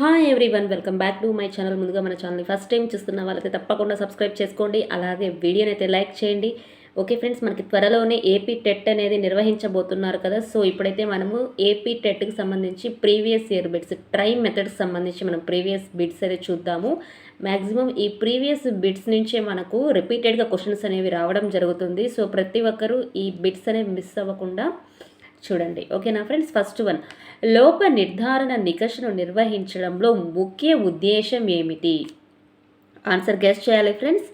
Hi everyone, welcome back to my channel. ముందుగా మన ఛానల్ని ఫస్ట్ టైం చూస్తున్న వాళ్ళైతే తప్పకుండా సబ్స్క్రైబ్ చేసుకోండి, అలాగే వీడియోని అయితే లైక్ చేయండి. ఓకే ఫ్రెండ్స్, మనకి త్వరలోనే ఏపీ టెట్ అనేది నిర్వహించబోతున్నారు కదా. సో ఇప్పుడైతే మనము ఏపీ టెట్కి సంబంధించి ప్రీవియస్ ఇయర్ బిట్స్ ట్రై మెథడ్కి సంబంధించి మనం ప్రీవియస్ బిట్స్ అయితే చూద్దాము. మ్యాక్సిమం ఈ ప్రీవియస్ బిట్స్ నుంచే మనకు రిపీటెడ్గా క్వశ్చన్స్ అనేవి రావడం జరుగుతుంది. సో ప్రతి ఒక్కరూ ఈ బిట్స్ అనేవి మిస్ అవ్వకుండా చూడండి. ఓకేనా ఫ్రెండ్స్, ఫస్ట్ వన్, లోప నిర్ధారణ నికషను నిర్వహించడంలో ముఖ్య ఉద్దేశం ఏమిటి? ఆన్సర్ గెస్ చేయాలి ఫ్రెండ్స్.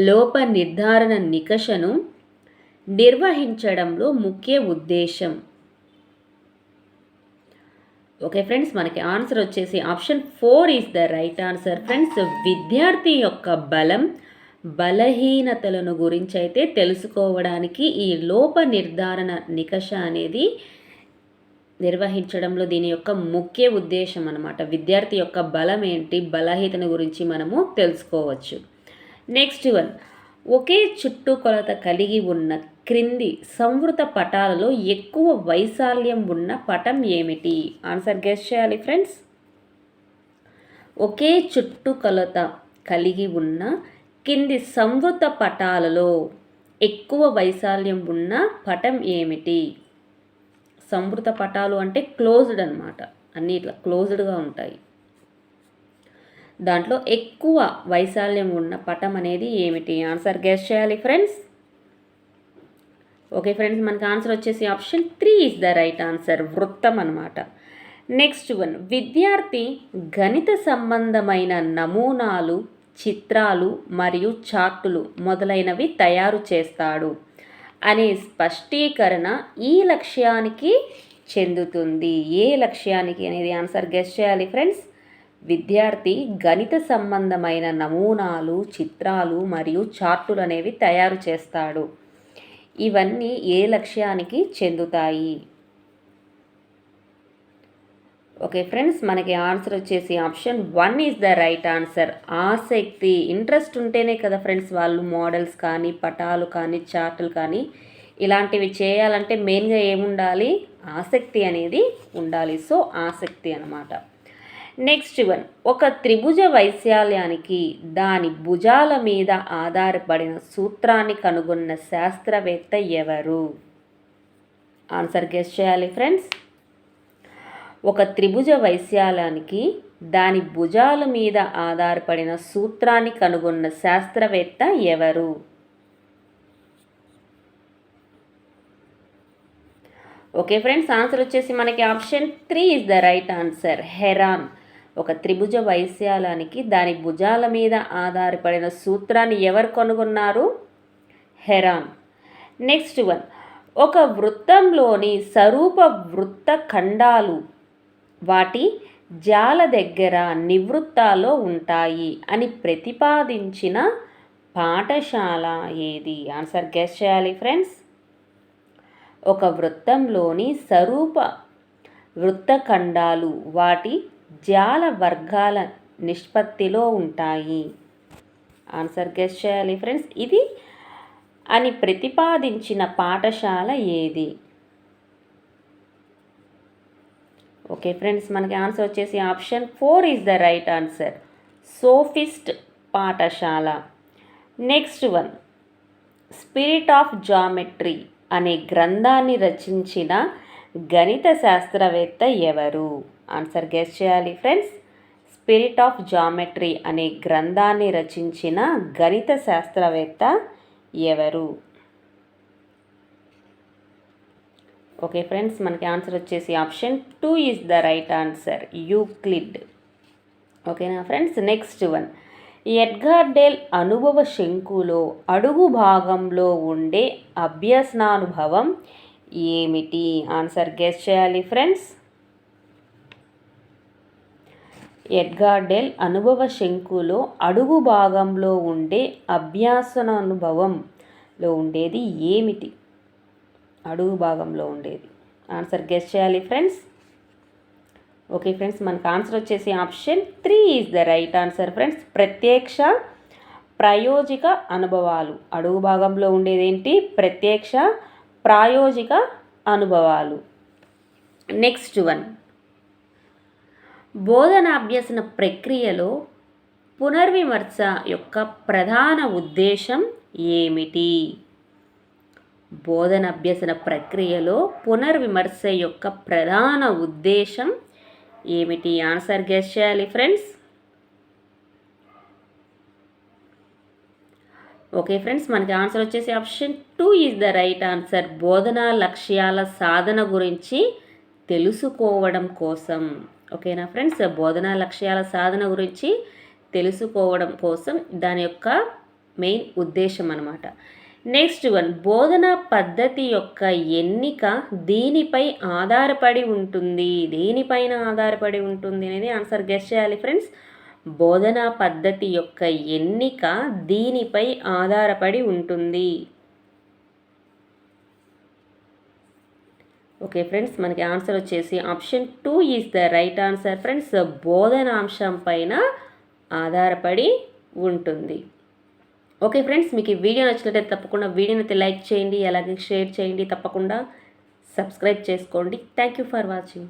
లోప నిర్ధారణ నికషను నిర్వహించడంలో ముఖ్య ఉద్దేశం. ఓకే ఫ్రెండ్స్, మనకి ఆన్సర్ వచ్చేసి option 4 is the right answer friends. విద్యార్థి యొక్క బలం బలహీనతలను గురించి అయితే తెలుసుకోవడానికి ఈ లోప నిర్ధారణ నికష అనేది నిర్వహించడంలో దీని యొక్క ముఖ్య ఉద్దేశం అన్నమాట. విద్యార్థి యొక్క బలం ఏంటి, బలహీనతను గురించి మనము తెలుసుకోవచ్చు. నెక్స్ట్ వన్, ఒకే చుట్టుకొలత కలిగి ఉన్న క్రింది సంవృత పటాలలో ఎక్కువ వైశాల్యం ఉన్న పటం ఏమిటి? ఆన్సర్ గెస్ చేయాలి ఫ్రెండ్స్. ఒకే చుట్టుకొలత కలిగి ఉన్న కింది సంవృత పటాలలో ఎక్కువ వైశాల్యం ఉన్న పటం ఏమిటి? సంవృత పటాలు అంటే క్లోజ్డ్ అనమాట, అన్నీ ఇట్లా క్లోజ్డ్గా ఉంటాయి. దాంట్లో ఎక్కువ వైశాల్యం ఉన్న పటం అనేది ఏమిటి? ఆన్సర్ గెస్ చేయాలి ఫ్రెండ్స్. ఓకే ఫ్రెండ్స్, మనకి ఆన్సర్ వచ్చేసి option 3 is the right answer, వృత్తం అనమాట. నెక్స్ట్ వన్, విద్యార్థి గణిత సంబంధమైన నమూనాలు, చిత్రాలు మరియు చార్టులు మొదలైనవి తయారు చేస్తాడు అనే స్పష్టీకరణ ఈ లక్ష్యానికి చెందుతుంది. ఏ లక్ష్యానికి అనేది ఆన్సర్ గెస్ చేయాలి ఫ్రెండ్స్. విద్యార్థి గణిత సంబంధమైన నమూనాలు, చిత్రాలు మరియు చార్టులు అనేవి తయారు చేస్తాడు. ఇవన్నీ ఏ లక్ష్యానికి చెందుతాయి? ఓకే ఫ్రెండ్స్, మనకి ఆన్సర్ వచ్చేసి option 1 is the right answer. ఆసక్తి, ఇంట్రెస్ట్ ఉంటేనే కదా ఫ్రెండ్స్ వాళ్ళు మోడల్స్ కానీ, పటాలు కానీ, చార్టులు కానీ ఇలాంటివి చేయాలంటే మెయిన్గా ఏముండాలి? ఆసక్తి అనేది ఉండాలి. సో ఆసక్తి అనమాట. నెక్స్ట్ వన్, ఒక త్రిభుజ వైశాల్యానికి దాని భుజాల మీద ఆధారపడిన సూత్రాన్ని కనుగొన్న శాస్త్రవేత్త ఎవరు? ఆన్సర్ గెస్ చేయాలి ఫ్రెండ్స్. ఒక త్రిభుజ వైశాల్యానికి దాని భుజాల మీద ఆధారపడిన సూత్రాన్ని కనుగొన్న శాస్త్రవేత్త ఎవరు? ఓకే ఫ్రెండ్స్, ఆన్సర్ వచ్చేసి మనకి option 3 is the right answer, heron. ఒక త్రిభుజ వైశాల్యానికి దాని భుజాల మీద ఆధారపడిన సూత్రాన్ని ఎవరు కనుగొన్నారు? హెరాన్. నెక్స్ట్ వన్, ఒక వృత్తంలోని స్వరూప వృత్త ఖండాలు వాటి జాల దగ్గర నివృత్తాల్లో ఉంటాయి అని ప్రతిపాదించిన పాఠశాల ఏది? ఆన్సర్ గెస్ చేయాలి ఫ్రెండ్స్. ఒక వృత్తంలోని స్వరూప వృత్తఖండాలు వాటి జాల వర్గాల నిష్పత్తిలో ఉంటాయి. ఆన్సర్ గెస్ చేయాలి ఫ్రెండ్స్. ఇది అని ప్రతిపాదించిన పాఠశాల ఏది? ఓకే ఫ్రెండ్స్, మనకి ఆన్సర్ వచ్చేసి option 4 is the right answer, sophist పాఠశాల. Next one, spirit of geometry అనే గ్రంథాన్ని రచించిన గణిత శాస్త్రవేత్త ఎవరు? ఆన్సర్ గెస్ చేయాలి ఫ్రెండ్స్. స్పిరిట్ ఆఫ్ జామెట్రీ అనే గ్రంథాన్ని రచించిన గణిత శాస్త్రవేత్త ఎవరు? ఓకే ఫ్రెండ్స్, మనకి ఆన్సర్ వచ్చేసి option 2 is the right answer, Euclid. ఓకేనా friends. Next one, Edgar Dale అనుభవ శంకులో అడుగు భాగంలో ఉండే అభ్యసనానుభవం ఏమిటి? ఆన్సర్ గెస్ చేయాలి ఫ్రెండ్స్. ఎడ్గార్ డేల్ అనుభవ శంకులో అడుగు భాగంలో ఉండే అభ్యాసనానుభవంలో ఉండేది ఏమిటి? అడుగు భాగంలో ఉండేది. ఆన్సర్ గెస్ చేయాలి ఫ్రెండ్స్. ఓకే ఫ్రెండ్స్, మనకు ఆన్సర్ వచ్చేసి option 3 is the right answer friends, ప్రత్యక్ష ప్రాయోజిక అనుభవాలు. అడుగు భాగంలో ఉండేది ఏంటి? ప్రత్యక్ష ప్రాయోజిక అనుభవాలు. నెక్స్ట్ వన్, బోధనాభ్యసన ప్రక్రియలో పునర్విమర్శ యొక్క ప్రధాన ఉద్దేశం ఏమిటి? బోధనాభ్యసన ప్రక్రియలో పునర్విమర్శ యొక్క ప్రధాన ఉద్దేశం ఏమిటి? ఆన్సర్ గెస్ చేయాలి ఫ్రెండ్స్. ఓకే ఫ్రెండ్స్, మనకి ఆన్సర్ వచ్చేసి option 2 is the right answer. బోధనా లక్ష్యాల సాధన గురించి తెలుసుకోవడం కోసం. ఓకేనా ఫ్రెండ్స్, బోధనా లక్ష్యాల సాధన గురించి తెలుసుకోవడం కోసం దాని యొక్క మెయిన్ ఉద్దేశం అన్నమాట. నెక్స్ట్ వన్, బోధనా పద్ధతి యొక్క ఎన్నిక దీనిపై ఆధారపడి ఉంటుంది. దేనిపైన ఆధారపడి ఉంటుంది అనేది ఆన్సర్ గెస్ చేయాలి ఫ్రెండ్స్. బోధనా పద్ధతి యొక్క ఎన్నిక దీనిపై ఆధారపడి ఉంటుంది. ఓకే ఫ్రెండ్స్, మనకి ఆన్సర్ వచ్చేసి option 2 is the right answer friends. బోధనాంశం పైన ఆధారపడి ఉంటుంది. ఓకే ఫ్రెండ్స్, మీకు ఈ వీడియో నచ్చినట్లయితే తప్పకుండా వీడియోని లైక్ చేయండి, అలాగే షేర్ చేయండి, తప్పకుండా సబ్స్క్రైబ్ చేసుకోండి. Thank you for watching.